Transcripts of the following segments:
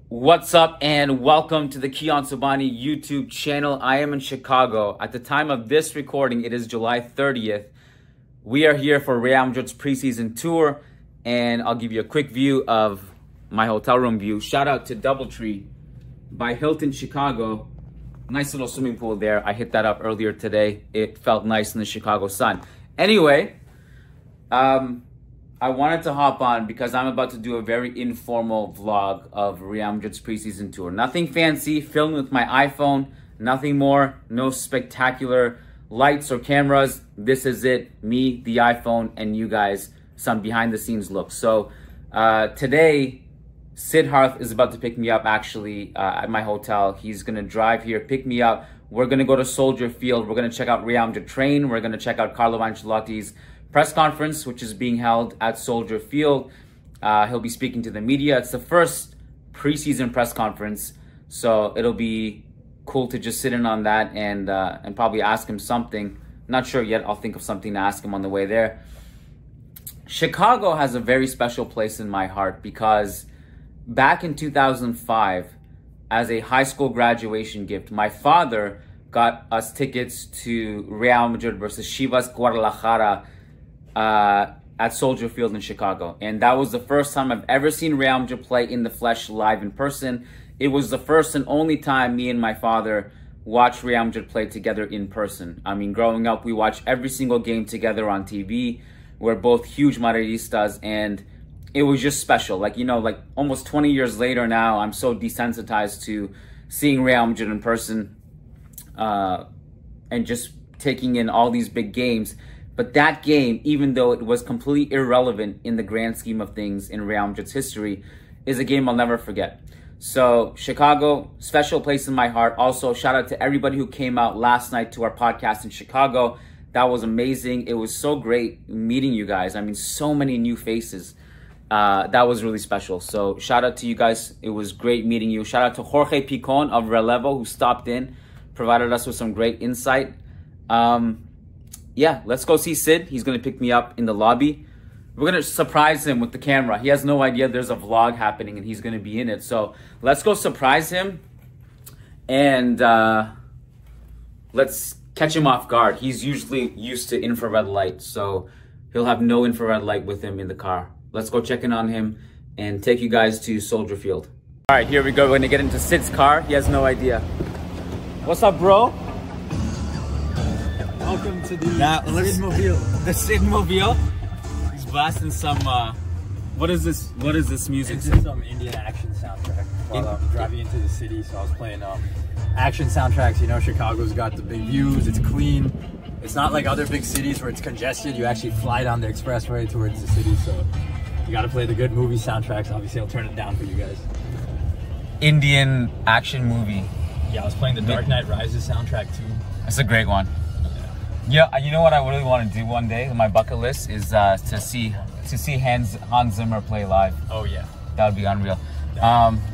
What's up and welcome to the Kiyan Sobhani YouTube channel. I am in Chicago. At the time of this recording, it is July 30th. We are here for Real Madrid's preseason tour, and I'll give you a quick view of my hotel room view. Shout out to Doubletree by Hilton Chicago. Nice little swimming pool there. I hit that up earlier today. It felt nice in the Chicago sun. Anyway, I wanted to hop on because I'm about to do a very informal vlog of Real Madrid's preseason tour. Nothing fancy, filmed with my iPhone, nothing more, no spectacular lights or cameras. This is it, me, the iPhone, and you guys, some behind the scenes look. So today, Sid Harth is about to pick me up actually at my hotel. He's gonna drive here, pick me up. We're gonna go to Soldier Field. We're gonna check out Real Madrid train. We're gonna check out Carlo Ancelotti's press conference, which is being held at Soldier Field. He'll be speaking to the media. It's the first preseason press conference, so it'll be cool to just sit in on that and probably ask him something. Not sure yet. I'll think of something to ask him on the way there. Chicago has a very special place in my heart because back in 2005, as a high school graduation gift, my father got us tickets to Real Madrid versus Chivas Guadalajara at Soldier Field in Chicago. And that was the first time I've ever seen Real Madrid play in the flesh live in person. It was the first and only time me and my father watched Real Madrid play together in person. I mean, growing up, we watched every single game together on TV. We're both huge Madridistas, and it was just special. Like, you know, like almost 20 years later now, I'm so desensitized to seeing Real Madrid in person and just taking in all these big games. But that game, even though it was completely irrelevant in the grand scheme of things in Real Madrid's history, is a game I'll never forget. So Chicago, special place in my heart. Also, shout out to everybody who came out last night to our podcast in Chicago. That was amazing. It was so great meeting you guys. I mean, so many new faces. That was really special. So shout out to you guys. It was great meeting you. Shout out to Jorge Picon of Relevo who stopped in, provided us with some great insight. Yeah, let's go see Sid. He's going to pick me up in the lobby. We're going to surprise him with the camera. He has no idea there's a vlog happening and he's going to be in it. So let's go surprise him and let's catch him off guard. He's usually used to infrared light, so he'll have no infrared light with him in the car. Let's go check in on him and take you guys to Soldier Field. All right, here we go. We're going to get into Sid's car. He has no idea. What's up, bro? Welcome to the Sidmobile. The Sidmobile. He's blasting some. What is this? What is this music? This is some Indian action soundtrack. While I'm driving into the city, so I was playing action soundtracks. You know, Chicago's got the big views. It's clean. It's not like other big cities where it's congested. You actually fly down the expressway towards the city. So you got to play the good movie soundtracks. Obviously, I'll turn it down for you guys. Indian action movie. Yeah, I was playing the Dark Knight Rises soundtrack too. That's a great one. Yeah, you know what I really want to do one day on my bucket list is to see Hans Zimmer play live. Oh yeah, that would be unreal.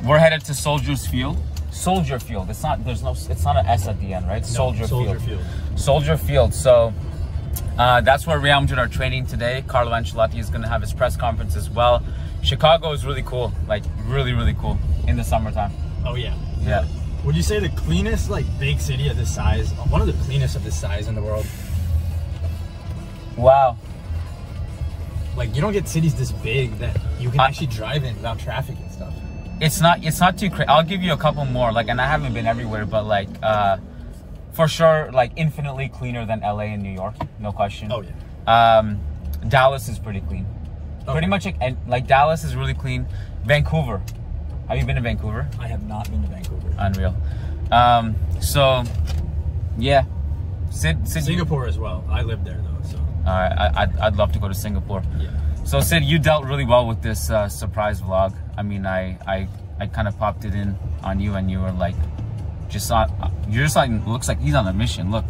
We're headed to Soldier Field. Soldier Field. It's not. There's no. It's not an S at the end, right? No, Soldier Field. Soldier Field. So that's where Real Madrid are training today. Carlo Ancelotti is going to have his press conference as well. Chicago is really cool. Like really, really cool in the summertime. Oh yeah. Yeah. Would you say the cleanest, like, big city of this size, one of the cleanest of this size in the world? Wow. Like, you don't get cities this big that you can actually drive in without traffic and stuff. It's not too crazy. I'll give you a couple more, like, and I haven't been everywhere, but like, for sure, like, infinitely cleaner than LA and New York, no question. Oh yeah. Dallas is pretty clean. Okay. Pretty much, like, Dallas is really clean. Vancouver. Have you been to Vancouver? I have not been to Vancouver. Unreal. So, yeah. Sid, Singapore as well. I lived there though. So. All right, I'd love to go to Singapore. Yeah. So Sid, you dealt really well with this surprise vlog. I mean, I kind of popped it in on you, and you were like, you're just like, looks like he's on a mission. Look.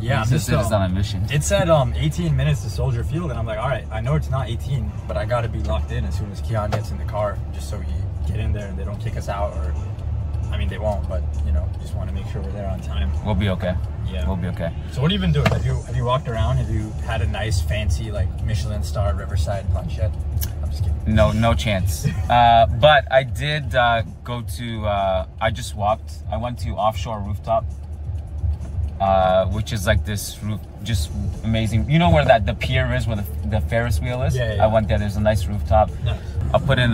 Yeah, Sid is on a mission. It said 18 minutes to Soldier Field, and I'm like, all right, I know it's not 18, but I got to be locked in as soon as Kiyan gets in the car, just so we get in there and they don't kick us out, or, I mean, they won't, but, you know, just want to make sure we're there on time. We'll be okay. Yeah. We'll be okay. So what have you been doing? Have you walked around? Have you had a nice, fancy, like, Michelin star Riverside lunch yet? just kidding. No chance. But I did go to, I just walked. I went to Offshore Rooftop, which is like this roof, just amazing. You know where the pier is, where the Ferris wheel is? Yeah. I went there. There's a nice rooftop. Nice. I'll put in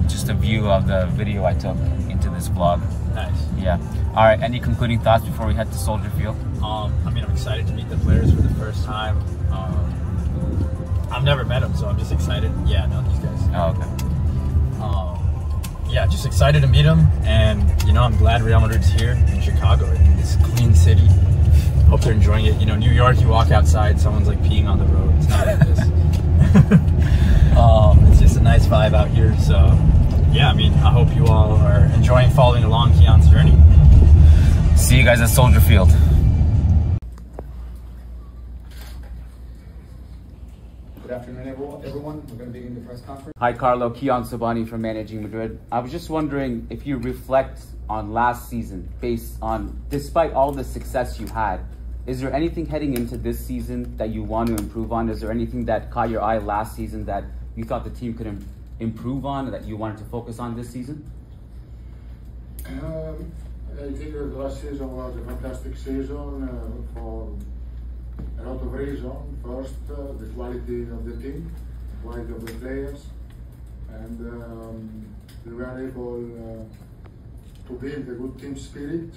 just a view of the video I took into this vlog. Nice. Yeah. All right. Any concluding thoughts before we head to Soldier Field? I mean, I'm excited to meet the players for the first time. I've never met them, so I'm just excited. Yeah, no, these guys. Oh, okay. Yeah, just excited to meet them, and you know, I'm glad Real Madrid's here in Chicago. It's a clean city. Hope they're enjoying it. You know, New York, you walk outside, someone's like peeing on the road. It's not like this. It's just a nice vibe out here. So, yeah, I mean, I hope you all are enjoying following along Kian's journey. See you guys at Soldier Field. Good afternoon, everyone. We're going to begin the press conference. Hi, Carlo. Kian Sabani from Managing Madrid. I was just wondering if you reflect on last season, based on, despite all the success you had, is there anything heading into this season that you want to improve on? Is there anything that caught your eye last season that you thought the team could improve on, or that you wanted to focus on this season? I think that last season was a fantastic season for a lot of reasons. First, the quality of the team, quality of the players, and we were able to build a good team spirit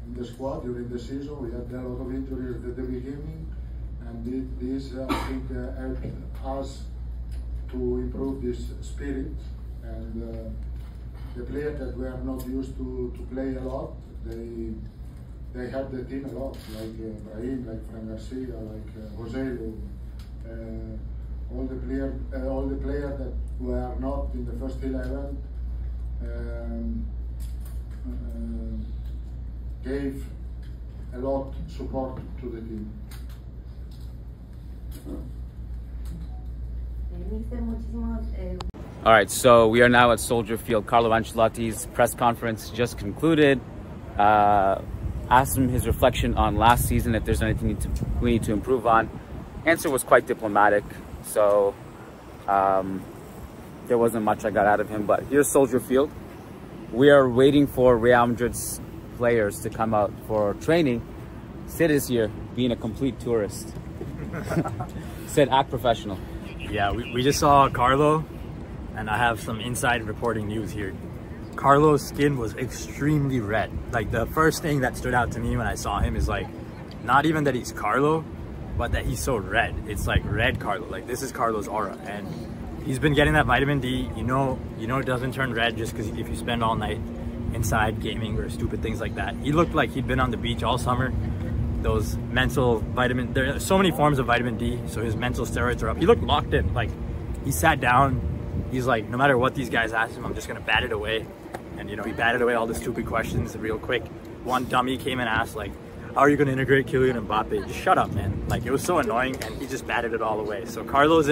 in the squad during the season. We had a lot of injuries at the beginning, and this I think helped us to improve this spirit. And the players that were not used to play a lot, they helped the team a lot, like Brahim, like Fran Garcia, like Joselu, all the players that were not in the first 11 gave a lot support to the team. All right, so we are now at Soldier Field. Carlo Ancelotti's press conference just concluded. Asked him his reflection on last season, if there's anything we need to improve on. Answer was quite diplomatic, so there wasn't much I got out of him. But here's Soldier Field. We are waiting for Real Madrid's players to come out for training. Sid is here, being a complete tourist. Sid, act professional. Yeah, we just saw Carlo, and I have some inside reporting news here. Carlo's skin was extremely red. Like, the first thing that stood out to me when I saw him is like, not even that he's Carlo, but that he's so red. It's like red Carlo. Like, this is Carlo's aura, and he's been getting that vitamin D. You know it doesn't turn red just because if you spend all night inside gaming or stupid things like that. He looked like he'd been on the beach all summer. Those mental vitamin, there are so many forms of vitamin D, so his mental steroids are up. He looked locked in. Like, he sat down, he's like, no matter what these guys ask him, I'm just gonna bat it away. And you know, he batted away all the stupid questions real quick. One dummy came and asked, like, how are you gonna integrate Kylian Mbappe? Just shut up, man. Like, it was so annoying, and he just batted it all away. So Carlo's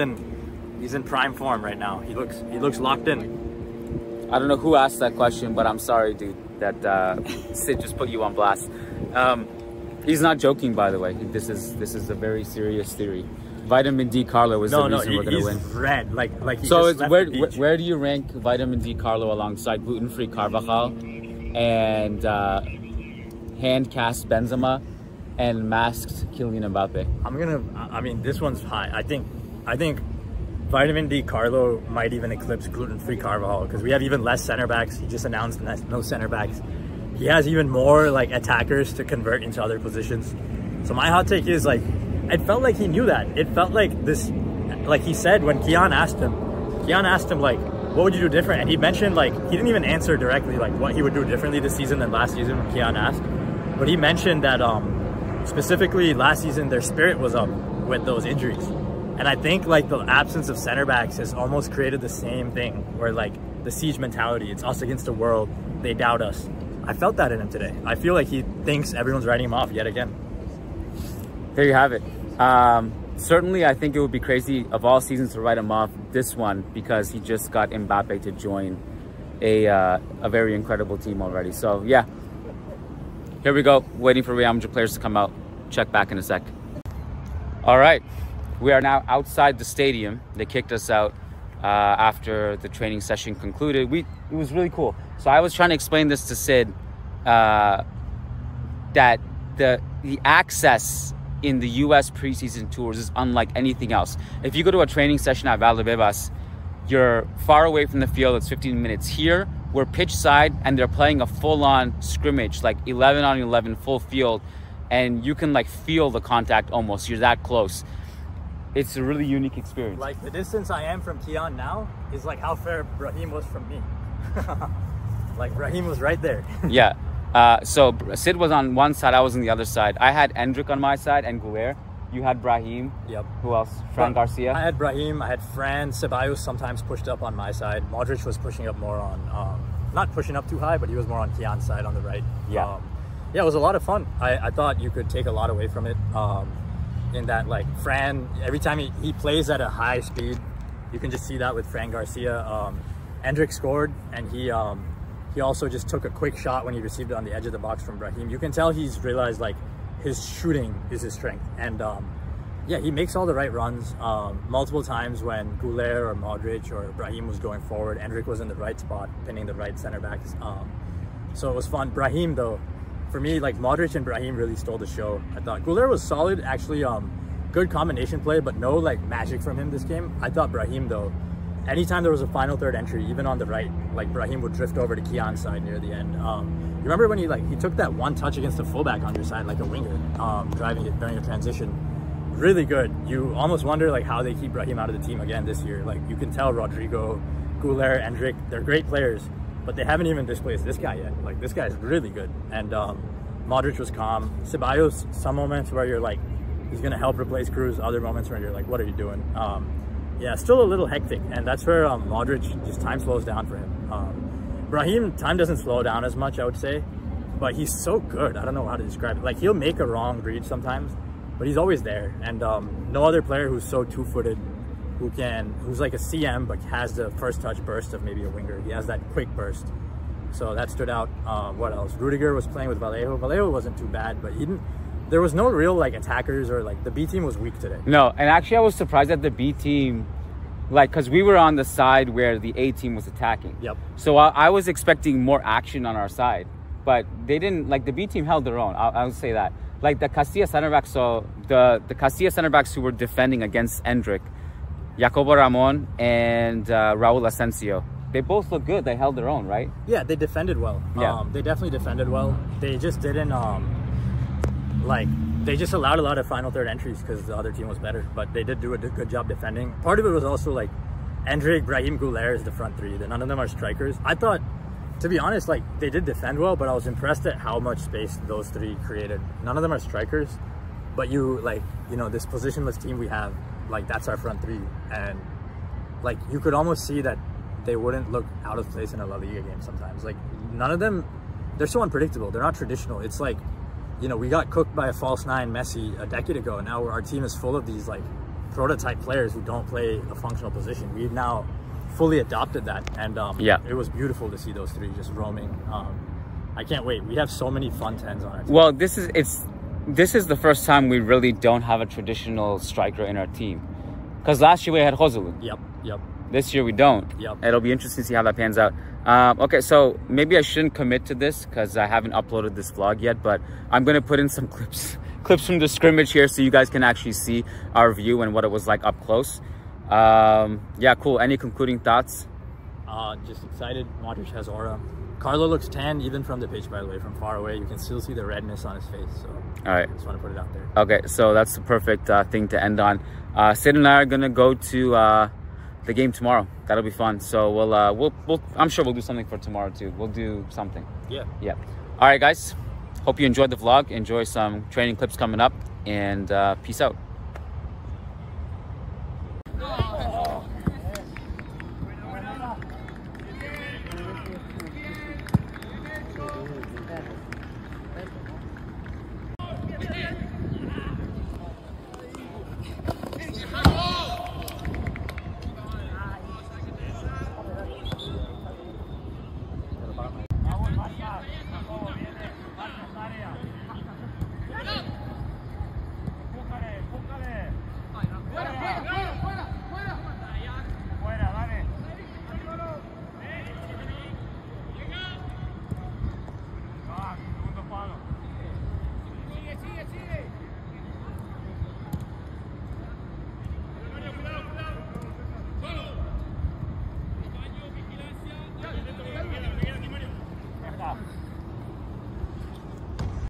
he's in prime form right now. He looks locked in. I don't know who asked that question, but I'm sorry, dude, that Sid just put you on blast. He's not joking, by the way. This is a very serious theory. Vitamin D Carlo is the reason we're gonna win. Red, like he so just where do you rank Vitamin D Carlo alongside gluten-free Carvajal and hand cast Benzema and masked Kylian Mbappe? I mean, this one's high. I think Vitamin D Carlo might even eclipse gluten-free Carvajal, because we have even less center backs. He just announced no center backs. He has even more like attackers to convert into other positions. So my hot take is, like, it felt like he knew that. It felt like this, like he said when Kian asked him like, what would you do different? And he mentioned, like, he didn't even answer directly like what he would do differently this season than last season when Kian asked. But he mentioned that specifically last season their spirit was up with those injuries. And I think like the absence of center backs has almost created the same thing, where like the siege mentality, it's us against the world, they doubt us. I felt that in him today. I feel like he thinks everyone's writing him off yet again. There you have it. Certainly, I think it would be crazy of all seasons to write him off this one, because he just got Mbappe to join a very incredible team already. So yeah, here we go. Waiting for Real Madrid players to come out. Check back in a sec. All right, we are now outside the stadium. They kicked us out. after the training session concluded. It was really cool. So I was trying to explain this to Sid, that the access in the U.S. preseason tours is unlike anything else. If you go to a training session at Valdebebas, you're far away from the field. It's 15 minutes. Here, we're pitch side, and they're playing a full-on scrimmage, like 11 on 11, full field, and you can like feel the contact almost. You're that close. It's a really unique experience. Like the distance I am from Kian now is like how far Brahim was from me. Like Brahim was right there. Yeah. So Sid was on one side, I was on the other side. I had Endrick on my side and Guler. You had Brahim. Yep. Who else? Fran Garcia. I had Brahim. I had Fran. Ceballos sometimes pushed up on my side. Modric was pushing up more on, not pushing up too high, but he was more on Kian's side on the right. Yeah. Yeah, it was a lot of fun. I thought you could take a lot away from it. In that, like, Fran, every time he plays at a high speed, you can just see that with Fran Garcia. Endrick scored, and he also just took a quick shot when he received it on the edge of the box from Brahim. You can tell he's realized, like, his shooting is his strength. And, yeah, he makes all the right runs. Multiple times when Guler or Modric or Brahim was going forward, Endrick was in the right spot, pinning the right center backs. So it was fun. Brahim, though, for me, like, Modric and Brahim really stole the show. I thought Guler was solid, actually, good combination play, but no, like, magic from him this game. I thought Brahim, though, anytime there was a final third entry, even on the right, like, Brahim would drift over to Kian's side near the end. You remember when he took that one touch against the fullback on your side, like a winger, driving it during a transition? Really good. You almost wonder, like, how they keep Brahim out of the team again this year. Like, you can tell Rodrigo, Guler, Endrick, they're great players, but they haven't even displaced this guy yet. Like, this guy's really good. And Modric was calm. Ceballos, some moments where you're like, he's going to help replace Cruz. Other moments where you're like, what are you doing? Yeah, still a little hectic. And that's where Modric, just time slows down for him. Brahim, time doesn't slow down as much, I would say. But he's so good. I don't know how to describe it. Like, he'll make a wrong read sometimes, but he's always there. And no other player who's so two-footed, who's like a CM, but has the first touch burst of maybe a winger. He has that quick burst. So that stood out. What else? Rudiger was playing with Vallejo. Vallejo wasn't too bad, but there was no real, like, attackers, or like the B team was weak today. No, and actually I was surprised that the B team, like, because we were on the side where the A team was attacking. Yep. So I was expecting more action on our side, but they didn't. Like, the B team held their own. I would say that. Like, the Castilla center backs, so the Castilla center backs who were defending against Endrick, Jacobo Ramon and Raul Asensio, they both look good. They held their own, right? Yeah, they defended well. Yeah. They definitely defended well. They just didn't, they just allowed a lot of final third entries because the other team was better. But they did do a good job defending. Part of it was also, like, Endrick, Brahim, Guler is the front three. None of them are strikers. I thought, to be honest, like, they did defend well, but I was impressed at how much space those three created. None of them are strikers, but this positionless team we have, like, that's our front three. And, like, you could almost see that they wouldn't look out of place in a La Liga game sometimes. Like, none of them, they're so unpredictable. They're not traditional. It's like, we got cooked by a false nine, Messi, a decade ago. And now our team is full of these, like, prototype players who don't play a functional position. We've now fully adopted that. And yeah, it was beautiful to see those three just roaming. I can't wait. We have so many fun 10s on our team. Well, this is the first time we really don't have a traditional striker in our team. Because last year we had Joselu. Yep. This year we don't. Yep. It'll be interesting to see how that pans out. Okay, so maybe I shouldn't commit to this because I haven't uploaded this vlog yet, but I'm going to put in some clips from the scrimmage here so you guys can actually see our view and what it was like up close. Yeah, cool. Any concluding thoughts? Just excited. Modric has aura. Carlo looks tan even from the pitch, by the way. From far away, you can still see the redness on his face. So, all right. Just want to put it out there. Okay, so that's the perfect thing to end on. Sid and I are gonna go to the game tomorrow. That'll be fun. So we'll I'm sure we'll do something for tomorrow too. We'll do something. Yeah. All right, guys. Hope you enjoyed the vlog. Enjoy some training clips coming up, and peace out.